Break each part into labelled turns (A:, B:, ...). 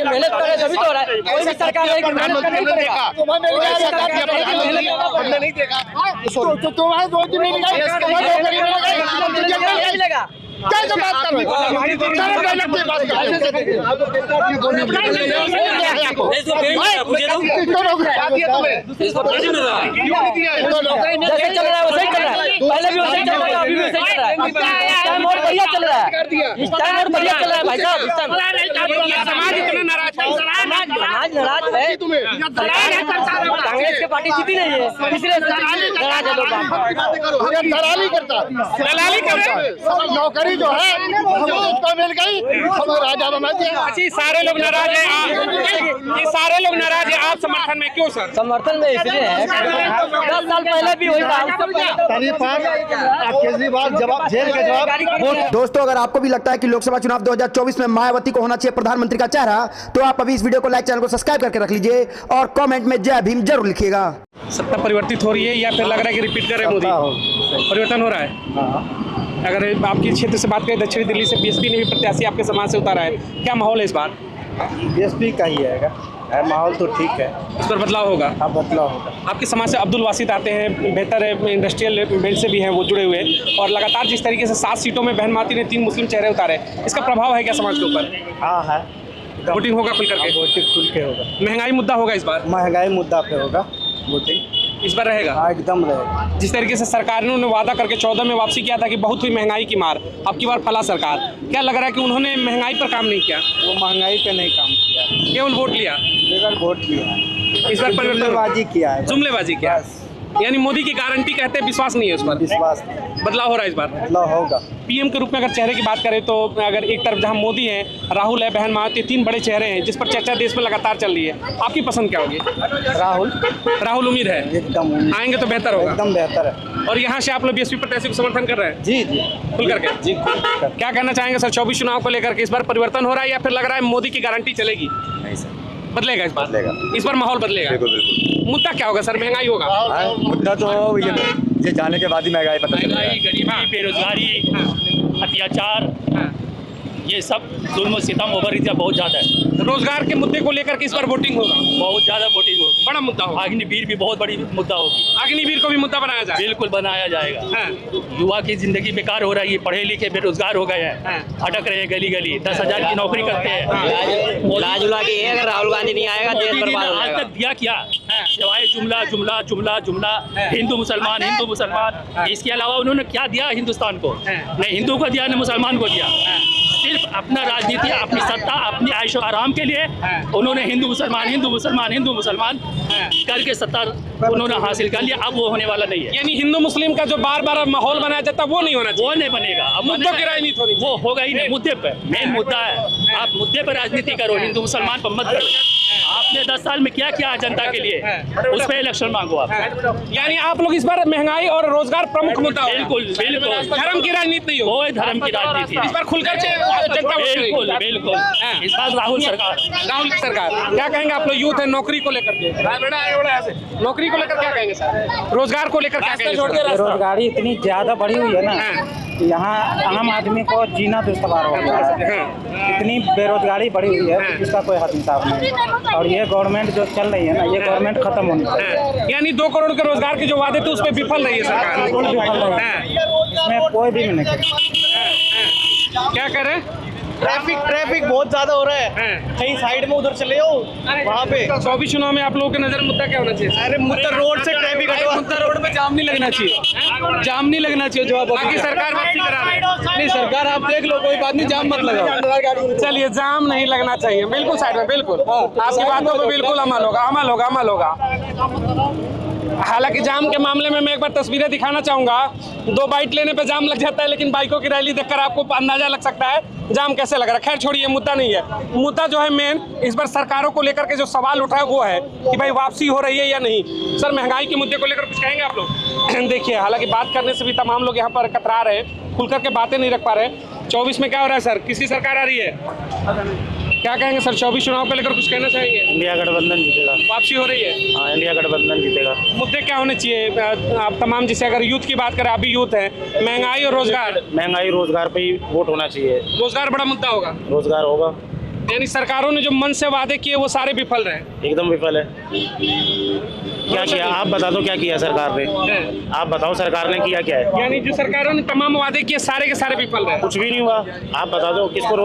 A: कि मेहनत करे तभी तो हो रहा है। कोई भी सरकार है कि मेहनत करने नहीं पड़ेगा।
B: हमने नहीं देखा तो तुम्हारे दो दिन मिल गए क्या बात कर रहे
A: जैसे चल रहा है वैसे चल रहा है, पहले भी वैसे चल रहा है, अभी भी वैसे चल रहा है। इस टाइम और बढ़िया चल रहा है, इस टाइम और बढ़िया चल रहा है भाई साहब। इस टाइम
C: समाज इतना नाराज है,
A: समाज नाराज है, कांग्रेस की पार्टी जीती नहीं है इसलिए नाराज है लोग।
B: दलाली करता नौकरी जो है उसको मिल गई, हमें राजा बना दिया।
C: अच्छी सारे लोग नाराज हैं, ये सारे लोग नाराज हैं। आप समर्थन में क्यों सर?
A: समर्थन में इसलिए है 10 साल पहले भी वही था,
B: केजरीवाल जवाब जेल के जवाब।
D: दोस्तों, अगर आपको भी लगता है कि लोकसभा चुनाव 2024 में मायावती को होना चाहिए प्रधानमंत्री का चेहरा, तो आप अभी इस वीडियो को लाइक, चैनल को सब्सक्राइब करके रख लीजिए और कमेंट में जय भीम जरूर लिखिएगा।
C: सत्ता परिवर्तित हो रही है या फिर लग रहा है कि रिपीट कर रहे हैं मोदी? परिवर्तन हो रहा है। अगर आपकी क्षेत्र से बात करें, दक्षिणी दिल्ली से बीएसपी ने भी प्रत्याशी आपके समाज से उतारा है, क्या माहौल है इस बार?
E: बीएसपी का ही है, माहौल तो ठीक है।
C: इस पर बदलाव होगा?
E: हाँ, बदलाव होगा।
C: आपके समाज से अब्दुल वासिद आते हैं, बेहतर इंडस्ट्रियल बेल्ट से भी हैं वो जुड़े हुए, और लगातार जिस तरीके से 7 सीटों में बहन माती ने 3 मुस्लिम चेहरे उतारे, इसका प्रभाव है क्या समाज के ऊपर?
E: हाँ है,
C: वोटिंग होगा खुल करके?
E: वोटिंग खुल के होगा।
C: महंगाई मुद्दा होगा इस बार?
E: महंगाई मुद्दा पे होगा वोटिंग,
C: इस बार रहेगा?
E: हाँ, एकदम रहेगा।
C: जिस तरीके से सरकार ने वादा करके 14 में वापसी किया था कि बहुत हुई महंगाई की मार, अब की बार फला सरकार, क्या लग रहा है कि उन्होंने महंगाई पर काम नहीं किया?
E: वो महंगाई पे नहीं काम किया,
C: केवल वोट लिया,
E: केवल वोट किया,
C: इस बार
E: जुमलेबाजी किया है,
C: जुमलेबाजी किया। यानी मोदी की गारंटी कहते हैं, विश्वास नहीं है उस पर।
E: विश्वास
C: बदलाव हो रहा है इस बार?
E: बदलाव होगा।
C: पीएम के रूप में अगर चेहरे की बात करें तो अगर एक तरफ जहां मोदी है, राहुल है, बहन मायावती, 3 बड़े चेहरे हैं जिस पर चर्चा देश में लगातार चल रही है, आपकी पसंद क्या होगी? राहुल उम्मीद है
E: एकदम
C: आएंगे तो बेहतर होगा?
E: एकदम बेहतर है।
C: और यहाँ से आप लोग बीएसपी प्रत्याशी को समर्थन कर रहे हैं?
E: जी जी,
C: खुल करके
E: जी।
C: क्या कहना चाहेंगे सर 24 चुनाव को लेकर के? इस बार परिवर्तन हो रहा है या फिर लग रहा है मोदी की गारंटी चलेगी?
E: नहीं सर,
C: बदलेगा इस बार?
E: बदलेगा।
C: इस बार माहौल बदलेगा?
E: बिल्कुल।
C: मुद्दा क्या होगा सर? महंगाई होगा?
E: मुद्दा तो ये जाने के बाद ही महंगाई पता चलेगा।
F: गरीबी, बेरोजगारी, अत्याचार, ये सब जुल्म सितम ओवर एरिया बहुत ज़्यादा है।
C: रोजगार के मुद्दे को लेकर के इस बार वोटिंग होगा?
F: बहुत ज़्यादा वोटिंग होगी,
C: बड़ा मुद्दा होगा।
F: अग्निवीर भी बहुत बड़ी मुद्दा होगी।
C: अग्निवीर को भी मुद्दा बनाया जाए?
F: बिल्कुल बनाया जाएगा। युवा की जिंदगी बेकार हो रही है, पढ़े लिखे बेरोजगार हो गए हैं, अटक रहे हैं गली गली, 10,000 की नौकरी करते हैं।
A: अगर राहुल गांधी नहीं आएगा देश बर्बाद हो
F: आज
A: जाएगा।
F: तक दिया क्या सिवाय जुमला जुमला जुमला जुमला, हिंदू मुसलमान हिंदू मुसलमान, इसके अलावा उन्होंने क्या दिया हिंदुस्तान को? न हिंदू को दिया न मुसलमान को दिया। सिर्फ अपना राजनीति, अपनी सत्ता, अपनी आयशो आराम के लिए उन्होंने हिंदू मुसलमान हिंदू मुसलमान हिंदू मुसलमान करके सत्ता उन्होंने हासिल कर लिया। अब वो होने वाला नहीं है।
C: यानी हिंदू मुस्लिम का जो बार बार माहौल बनाया जाता है वो नहीं होना चाहिए?
F: वो नहीं बनेगा। अब
C: मुद्दों की राजनीति होनी चाहिए।
F: वो होगा ही नहीं। मुद्दे पे मेन मुद्दा है, आप मुद्दे पर राजनीति करो, हिंदू मुसलमान पर मत करो। आपने 10 साल में क्या किया जनता के लिए, उस पर इलेक्शन मांगो आप।
C: यानी आप लोग इस बार महंगाई और रोजगार प्रमुख मुद्दा होगा?
F: बिल्कुल बिल्कुल,
C: धर्म की राजनीति नहीं हो?
F: कोई धर्म की राजनीति
C: इस बार खुलकर
F: बिल्कुल बिल्कुल। इस बार राहुल सरकार
C: क्या कहेंगे आप लोग? यूथ है, नौकरी को लेकर के, नौकरी को लेकर क्या कहेंगे सर? रोजगार को लेकर क्या कहेंगे?
E: बेरोजगारी इतनी ज्यादा बढ़ी हुई है ना, यहाँ आम आदमी को जीना दुश्वार हो गया है। इतनी बेरोजगारी बढ़ी हुई है जिसका कोई हद हिसाब नहीं। और ये गवर्नमेंट जो चल रही है ना, ये गवर्नमेंट खत्म होनी चाहिए।
C: यानी 2 करोड़ के रोजगार की जो वादे थे उस पर विफल रही है सरकार?
E: बिल्कुल विफल रही है, इसमें कोई भी नहीं।
C: क्या कह रहे हैं?
G: ट्रैफिक बहुत ज्यादा हो रहा है, कहीं साइड में उधर चले जाओ वहाँ पे।
C: 24 चुनाव में आप लोगों के नजर मुद्दा क्या होना चाहिए?
G: अरे मुद्दा रोड से ट्रैफिक हटवा,
C: मुद्दा रोड पे जाम नहीं लगना चाहिए, जाम नहीं लगना चाहिए जो आप बाकी सरकार वापसी करा रही है। नहीं सरकार आप देख लो, कोई बात नहीं, जाम मत लगाओ। चलिए, जाम नहीं लगना चाहिए, बिल्कुल साइड में, बिल्कुल आपकी बातों पर बिल्कुल अमल होगा। हालांकि जाम के मामले में मैं एक बार तस्वीरें दिखाना चाहूंगा। 2 बाइट लेने पे जाम लग जाता है, लेकिन बाइकों की रैली देखकर आपको अंदाजा लग सकता है जाम कैसे लग रहा है। खैर छोड़िए, मुद्दा नहीं है। मुद्दा जो है मेन इस बार सरकारों को लेकर के जो सवाल उठा है वो है कि भाई वापसी हो रही है या नहीं। सर, महंगाई के मुद्दे को लेकर कुछ कहेंगे आप लोग? देखिए, हालांकि बात करने से भी तमाम लोग यहाँ पर कतरा रहे, खुल करके बातें नहीं रख पा रहे। 24 में क्या हो रहा है सर? किसकी सरकार आ रही है? क्या कहेंगे सर? 24 चुनाव को लेकर कुछ कहना चाहेंगे?
E: इंडिया गठबंधन जीतेगा।
C: वापसी हो रही है?
E: हाँ, इंडिया गठबंधन जीतेगा।
C: मुद्दे क्या होने चाहिए आप तमाम? जैसे अगर यूथ की बात करें, अभी यूथ है, महंगाई और रोजगार।
E: महंगाई रोजगार पे ही वोट होना चाहिए।
C: रोजगार बड़ा मुद्दा होगा?
E: रोजगार होगा।
C: यानी सरकारों ने जो मन से वादे किए वो सारे विफल रहे।
H: एकदम विफल है। क्या किया आप बता दो, क्या किया सरकार ने? आप बताओ सरकार ने किया क्या है?
C: यानी जो सरकारों ने तमाम वादे किए सारे के सारे विफल रहे।
H: कुछ भी नहीं हुआ। आप बता दो किसको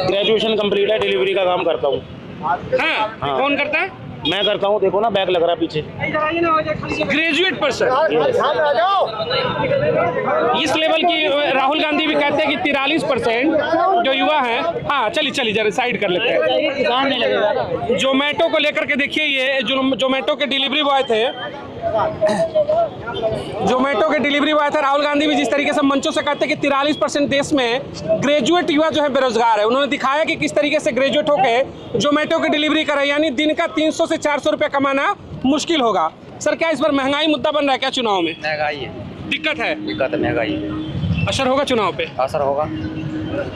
H: ग्रेजुएशन कंप्लीट है, डिलीवरी का काम करता हूँ।
C: हाँ, कौन करता है?
H: मैं करता हूँ, देखो ना बैग लग रहा है पीछे।
C: ग्रेजुएट पर्सन इस लेवल की राहुल गांधी भी कहते हैं कि 43% जो युवा हैं। हाँ चलिए जरा साइड कर लेते हैं। जोमेटो को लेकर के देखिए, ये जो जोमेटो के डिलीवरी बॉय थे, राहुल गांधी भी जिस तरीके से मंचों से कहते हैं कि 43% देश में ग्रेजुएट युवा जो है बेरोजगार है। उन्होंने दिखाया कि किस तरीके से ग्रेजुएट होकर जोमेटो की डिलीवरी करे, यानी दिन का 300 से 400 रुपये कमाना मुश्किल होगा। सर क्या इस बार महंगाई मुद्दा बन रहा है क्या चुनाव में?
A: महंगाई है,
C: दिक्कत है
A: महंगाई है।
C: असर होगा चुनाव पे?
A: असर होगा,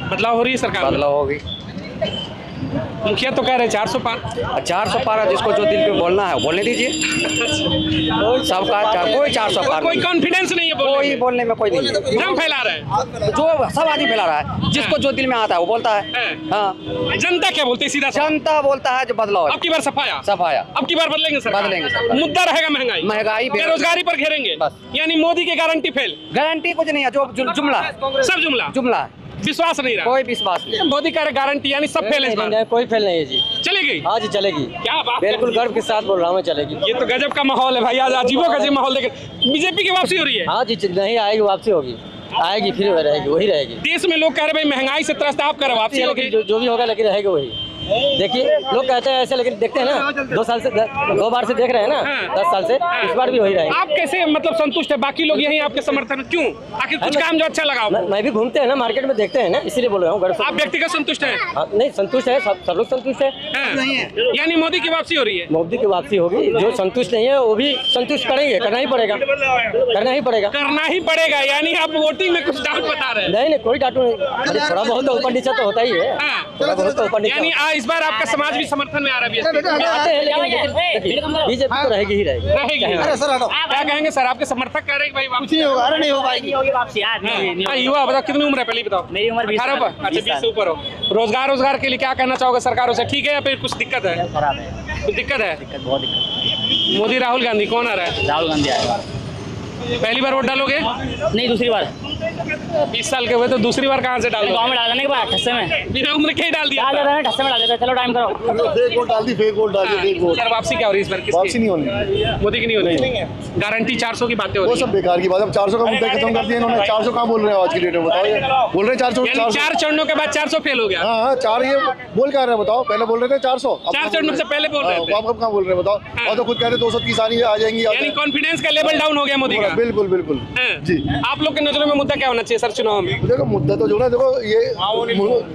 C: बदलाव हो रही है सरकार में?
A: बदलाव होगी।
C: मुखिया तो कह रहे हैं 400 पार।
A: 400 पार है, जिसको जो दिल पे बोलना है बोलने दीजिए। सबका कोई 400 पार,
C: कोई कॉन्फिडेंस नहीं है
A: कोई बोलने में, कोई नहीं है।
C: भ्रम फैला रहा है,
A: जो सब आदमी फैला रहा है, जिसको जो दिल में आता है वो बोलता है। हाँ,
C: जनता क्या बोलती है? सीधा
A: जनता बोलता है जो बदलाव है।
C: अब की बार सफाया, अब की बार बदलेंगे सर,
A: बदलेंगे।
C: मुद्दा रहेगा महंगाई, बेरोजगारी पर घेरेंगे
A: बस।
C: यानी मोदी की गारंटी फेल।
A: गारंटी कुछ नहीं है, जो जुमला
C: सब जुमला विश्वास नहीं रहा,
A: कोई विश्वास नहीं।
C: मोदी कह रहे गारंटी, यानी सब फेल है इस बार।
A: कोई फेल नहीं है जी,
C: चलेगी।
A: हाँ जी चलेगी।
C: क्या बात,
A: बिल्कुल गर्व के साथ बोल रहा हूँ, चलेगी।
C: ये तो गजब का माहौल है भाई, आज अजीबो गजब माहौल देखे। बीजेपी की वापसी हो रही है।
A: हाँ जी, नहीं आएगी, वापसी होगी, आएगी, फिर रहेगी, वही रहेगी।
C: देश में लोग कह रहे भाई महंगाई से त्रस्त, आप कह रहे वापसी होगी।
A: जो भी होगा लेकिन रहेगी वही। देखिए लोग कहते हैं ऐसे, लेकिन देखते हैं ना, 2 साल से 2 बार से देख रहे हैं ना, 10 साल से, इस बार भी वही रहेगा।
C: आप कैसे मतलब संतुष्ट है? बाकी लोग यही आपके समर्थन में क्यों? आखिर कुछ काम जो अच्छा लगा?
A: मैं भी घूमते हैं ना, मार्केट में देखते हैं ना, इसीलिए बोल रहा हूँ।
C: आप व्यक्तिगत संतुष्ट है?
A: नहीं, संतुष्ट है, सब लोग संतुष्ट है।
C: यानी मोदी की वापसी हो रही है?
A: मोदी की वापसी होगी। जो संतुष्ट नहीं है वो भी संतुष्ट करेंगे, करना ही पड़ेगा।
C: यानी आप वोटिंग में कुछ डाउट बता रहे हैं?
A: नहीं, कोई डाउट नहीं, थोड़ा बहुत ऊपर नीचे तो होता ही है। थोड़ा बहुत ऊपर नीचे।
C: यानी इस बार आपका समाज भी समर्थन में आ रहा है?
A: बीजेपी तो रहेगी ही रहेगी।
C: क्या कहेंगे सर, आपके समर्थक कह रहे हैं भाई वापसी नहीं होगा? नहीं होगा। युवा बताओ, कितनी उम्र है पहले बताओ?
A: मेरी उम्र
C: 18 पर। अच्छा, 20 से ऊपर हो। रोजगार के लिए क्या कहना चाहोगे सरकारों से? ठीक है या फिर कुछ दिक्कत है? कुछ दिक्कत है?
A: बहुत दिक्कत।
C: मोदी राहुल गांधी, कौन आ रहा है?
A: राहुल गांधी आएगा।
C: पहली बार वोट डालोगे?
A: नहीं, दूसरी बार।
C: 20 साल के हुए तो दूसरी बार कहाँ से डालोगे?
A: गाँव में डालने के बाद ठस्से में,
C: बिना उम्र के ही डाल दिया।
A: ठस्से में डाल देते। चलो टाइम करो।
B: फेक वोट डाल दी, फेक वोट।
C: सर वापसी क्या हो रही है इस बार?
B: वापसी नहीं होनी,
C: मोदी की नहीं होनी। गारंटी 400 की बातें हो
B: वो
C: रही
B: सब बेकार की बात है। 400 का मुद्दा खत्म कर दिया इन्होंने। 400 कहाँ बोल रहे हैं आज की डेट में? बताओ, ये बोल रहे हैं 400।
C: 4 चरणों के बाद 400 फेल हो गया।
B: हाँ, 4 ये बोल क्या रहे हैं बताओ? पहले बोल रहे थे 400,
C: 4 चरणों से पहले बोल रहे थे।
B: आप कहाँ बोल रहे हैं बताओ? और तो खुद कह रहे 230 आ जाएंगी।
C: यानी कॉन्फिडेंस का लेवल डाउन हो गया मोदी का।
B: बिल्कुल बिल्कुल जी।
C: आप लोग के नजरों में मुद्दा क्या होना चाहिए सर चुनाव में?
B: देखो मुद्दा तो जो ना, देखो ये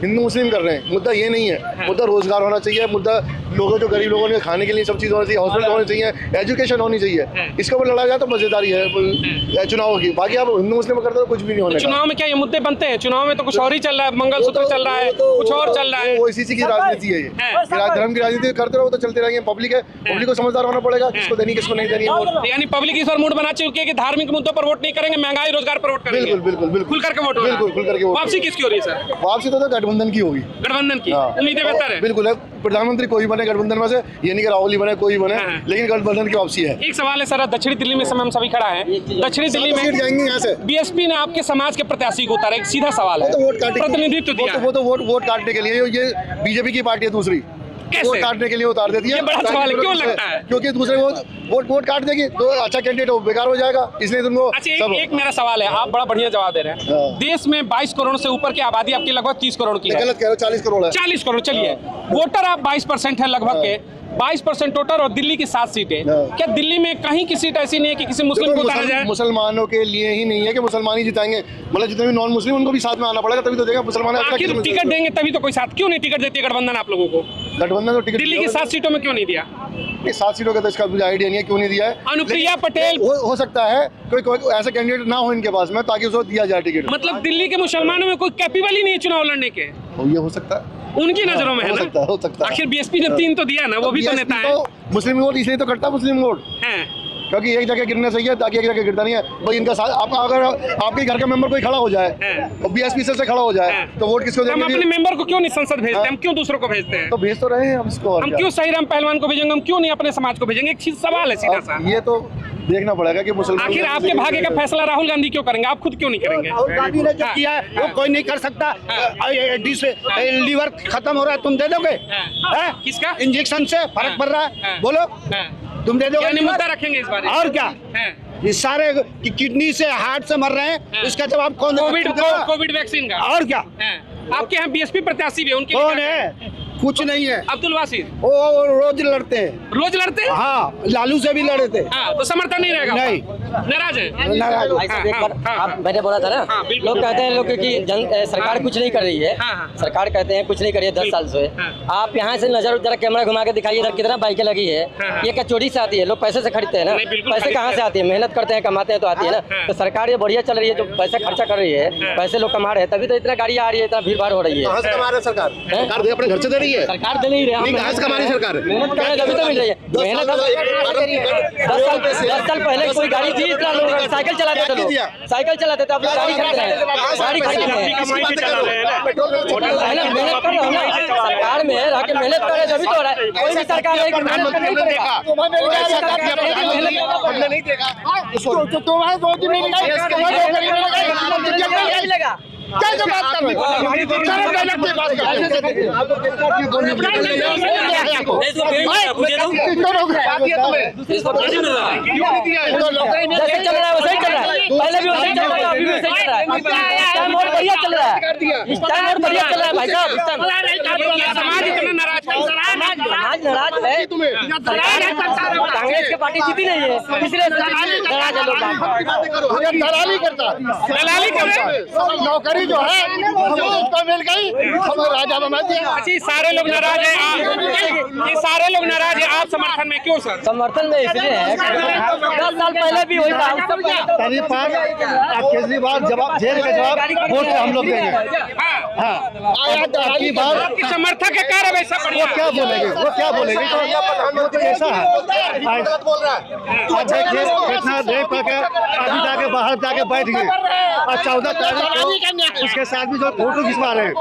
B: हिंदू मुस्लिम कर रहे हैं, मुद्दा ये नहीं है। मुद्दा रोजगार होना चाहिए, मुद्दा लोगों जो गरीब लोगों ने खाने के लिए सब चीज़ होनी चाहिए, हॉस्पिटल होने चाहिए, एजुकेशन होनी चाहिए। इसके ऊपर लड़ा जाए तो मजेदारी है चुनाव की। बाकी आप हिंदू मुस्लिम करते हो कुछ भी नहीं होने।
C: चुनाव में क्या ये मुद्दे बनते हैं? चुनाव में तो कुछ और ही चल रहा है, मंगलसूत्र चल रहा है, कुछ और चल रहा है।
B: वो इसी की राजनीति है, ये धर्म की राजनीति करते रहो तो चलते रहेंगे। पब्लिक है, पब्लिक को समझदार होना पड़ेगा, किसको देनी किसको नहीं देनी।
C: यानी पब्लिक इस बार मूड बना चुकी है कि धार्मिक मुद्दों पर वोट नहीं करेंगे, महंगाई रोजगार पर वोट करेंगे।
B: बिल्कुल
C: खुल करके वोट होगा।
B: बिल्कुल खुल करके वोट।
C: वापसी किसकी हो रही है सर?
B: वापसी तो गठबंधन की होगी।
C: गठबंधन की उम्मीदें बेहतर है।
B: बिल्कुल है, प्रधानमंत्री कोई बने गठबंधन में से, ये नहीं कि राहुल ही बने, कोई बने, लेकिन गठबंधन की वापसी है।
C: एक सवाल है सर, दक्षिणी दिल्ली में हम सभी खड़ा है, दक्षिणी दिल्ली में
B: जाएंगे यहाँ से।
C: बीएसपी ने आपके समाज के प्रत्याशी को उतारा, एक सीधा सवाल है, प्रतिनिधित्व दिया।
B: वो तो वोट काटने के लिए, ये बीजेपी की पार्टी है दूसरी, वोट काटने के लिए उतार देती है।
C: ये बड़ा सवाल है, क्यों लगता है?
B: क्योंकि दूसरे वोट काट देगी तो अच्छा कैंडिडेट हो बेकार हो जाएगा, इसलिए तुमको।
C: अच्छा, एक मेरा सवाल है, आप बड़ा बढ़िया जवाब दे रहे हैं। देश में 22 करोड़ से ऊपर की आबादी आपकी लगभग 30 करोड़ की है।
B: गलत कह रहे हो, 40 करोड़ है।
C: 40 करोड़, चलिए वोटर आप 22% है लगभग के, 22% वोटर और दिल्ली की 7 सीटें। क्या दिल्ली में कहीं की सीट ऐसी नहीं है कि किसी मुस्लिम को उतारा जाए?
B: मुसलमानों के लिए ही नहीं है कि मुसलमान ही जिताएंगे, मतलब जितने भी नॉन मुस्लिम उनको भी साथ में आना पड़ेगा, तभी तो देगा मुसलमान।
C: आखिर टिकट देंगे तभी तो कोई साथ, क्यों नहीं टिकट देती है गठबंधन आप लोगों को?
B: गठबंधन तो टिकट
C: दिल्ली की 7 सीटों में क्यों नहीं दिया?
B: 7 सीटों का तो इसका मुझे आइडिया नहीं है क्यों नहीं दिया है।
C: अनुप्रिया पटेल
B: हो सकता है कोई ऐसा कैंडिडेट ना हो इनके पास में, ताकि उसको दिया जाए टिकट।
C: मतलब दिल्ली के मुसलमानों में कोई कैपेबल ही नहीं है चुनाव लड़ने के?
B: ये हो सकता है,
C: उनकी नजरों में है ना।
B: हो सकता है।
C: आखिर बीएसपी ने 3 तो दिया ना, वो भी तो नेता है।
B: मुस्लिम वोट इसलिए तो करता, मुस्लिम वोट क्योंकि एक जगह गिरना चाहिए ताकि एक जगह गिरता नहीं है भाई। इनका साथ आप अगर आपके घर का मेंबर कोई खड़ा हो जाए और बीएसपी से खड़ा हो जाए तो वोट किसको
C: हम
B: देंगे?
C: अपने मेंबर को क्यों नहीं संसद भेजते, हम क्यों दूसरों को भेजते हैं?
B: तो भेज तो रहे हैं हम इसको।
C: हम क्यों सही राम पहलवान को भेजेंगे, हम क्यों नहीं अपने समाज को भेजेंगे? एक चीज सवाल है सीधा सा।
B: ये तो देखना पड़ेगा कि मुसलमान
C: आखिर आपके भाग्य का फैसला राहुल गांधी क्यों करेंगे, आप खुद क्यों नहीं करेंगे?
I: राहुल गांधी ने जो किया है वो कोई नहीं कर सकता। लीवर खत्म हो रहा है, तुम दे दोगे?
C: किसका
I: इंजेक्शन से फर्क पड़ रहा है, बोलो तुम दे दोगे?
C: यानी मुद्दा रखेंगे इस बार?
I: और क्या, ये सारे किडनी से हार्ट से मर रहे हैं, इसका जवाब कौन?
C: कोविड वैक्सीन का।
I: और क्या,
C: आपके यहाँ बीएसपी प्रत्याशी भी है, उनके
I: कौन है? कुछ नहीं है।
C: अब्दुल बासित
I: वो रोज लड़ते हैं।
C: रोज लड़ते हैं?
I: हाँ, लालू से भी लड़े थे।
C: हाँ, तो समर्थन नहीं रहेगा?
I: नहीं,
C: नाराज है?
I: नाराज।
A: एक बार आप मैंने बोला था ना, लोग कहते हैं लोग कि सरकार कुछ नहीं कर रही है, सरकार कहते हैं कुछ नहीं कर रही है 10 साल से। आप यहाँ से नजर जरा कैमरा घुमा के दिखाइए इधर कितना बाइकें लगी है। ये क्या चोरी से आती है? लोग पैसे से खरीदते हैं ना, पैसे कहाँ से आती है? मेहनत करते हैं, कमाते हैं तो आती है ना। तो सरकार ये बढ़िया चल रही है, जो पैसा खर्चा कर रही है, पैसे लोग कमा रहे हैं, तभी तो इतना गाड़ियाँ आ रही है, इतना भीड़ भाड़ हो रही है।
B: कहाँ से कमा रही है सरकार? सरकार अपने घर से दे रही है?
A: सरकार दे नहीं रही है,
B: कहाँ से कमा रही है सरकार?
A: मेहनत कर रहे हैं तभी तो मिल रही है। मेहनत 10 साल पहले कोई गाड़ी थी, इतना लोग साइकिल चलाते थे, लोग साइकिल चलाते थे, अब लोग गाड़ी खरीद रहे हैं, गाड़ी खरीद रहे हैं। मेहनत कर रहे हो ना, सरकार में रह के मेहनत कर रहे हैं तभी तो हो रहा है। कोई भी सरकार है
B: प्रधानमंत्री ने देखा नहीं देखा कैसे बात कर रहे
A: जैसे चल रहा है वैसे ही चल रहा है, पहले भी वैसे ही चल रहा है, अभी भी वैसे ही चल रहा है। इस टाइम और बढ़िया चल रहा है, इस टाइम और बढ़िया चल रहा है भाई साहब। इस टाइम
C: समाज इतना नाराज है,
A: कांग्रेस की पार्टी जीती नहीं है, इसलिए नाराज है लोग।
B: दलाली करता,
C: दलाली कर रहे हैं।
B: नौकरी जो है उसको मिल गई, हमें राजा बना दिया।
C: अच्छी, सारे लोग नाराज हैं, ये सारे लोग नाराज हैं, आप समर्थन में क्यों सर?
A: समर्थन में इसलिए है 10 साल पहले भी वही था,
B: केजरीवाल जवाब जेल का जवाब वोट हम लोग देंगे। आपकी बात
C: समर्थक है, कार्य वैसा बढ़िया।
B: वो क्या बोलेंगे, वो क्या बोलेंगे? तो ऐसा है, कितना रेप करके अभी जाके बाहर जाके बैठ गए और 14 तारीख को उसके साथ भी जो फोटो खिंचवा रहे हैं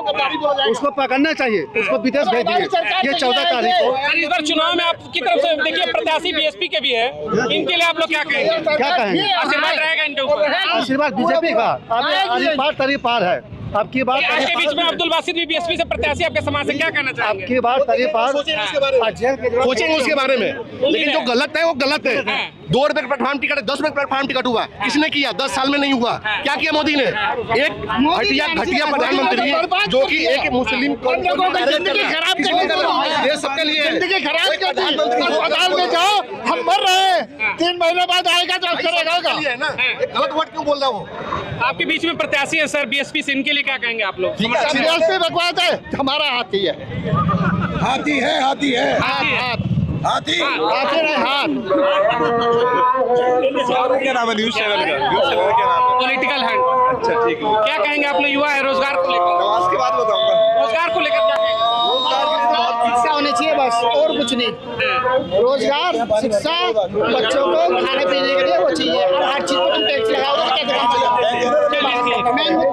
B: उसको पकड़ना चाहिए, उसको विदेश भेज दिए। ये 14 तारीख को
C: इस बार चुनाव में आपकी तरफ से देखिए प्रत्याशी बीएसपी के भी है, इनके लिए आप लोग क्या कहेंगे?
B: क्या कहेंगे?
C: आशीर्वाद रहेगा इनके ऊपर?
B: आशीर्वाद बीजेपी का अभी पार है। आपकी बात
C: आज के बीच में अब्दुल बासित भी बीएसपी से प्रत्याशी, आपके समाज से क्या कहना चाहेंगे?
B: आपकी बात सोचेंगे उसके बारे में, लेकिन जो गलत है वो गलत है। 2 रुपए प्लेटफॉर्म टिकट, 10 रुपए प्लेटफॉर्म टिकट हुआ, किसने किया? 10 साल में नहीं हुआ। क्या किया मोदी ने? एक घटिया प्रधानमंत्री जो कि एक मुस्लिम देश सबके लिए अस्पताल में जाओ, हम मर रहे हैं, 3 महीने बाद आएगा तो गलत वर्ड क्यों बोल रहा हूँ?
C: आपके बीच में प्रत्याशी है सर बीएसपी से, इनके लिए क्या कहेंगे आप लोग?
B: बकवास है, हमारा हाथी है, हाथी है, हाथी है, हाथी हाथी रहे हाथ।
J: क्या नाम है न्यूज़ चैनल का?
C: Political hand. अच्छा ठीक है, क्या कहेंगे आप लोग युवा है रोजगार को लेकर?
J: नमाज के बाद बताऊंगा।
C: रोजगार को लेकर क्या कहेंगे?
I: शिक्षा होनी चाहिए बस, और कुछ नहीं। रोजगार, शिक्षा, बच्चों को खाने पीने के लिए वो चाहिए, और हर चीज को तुम टैक्स लगाओगे तो कैसे काम चलेगा?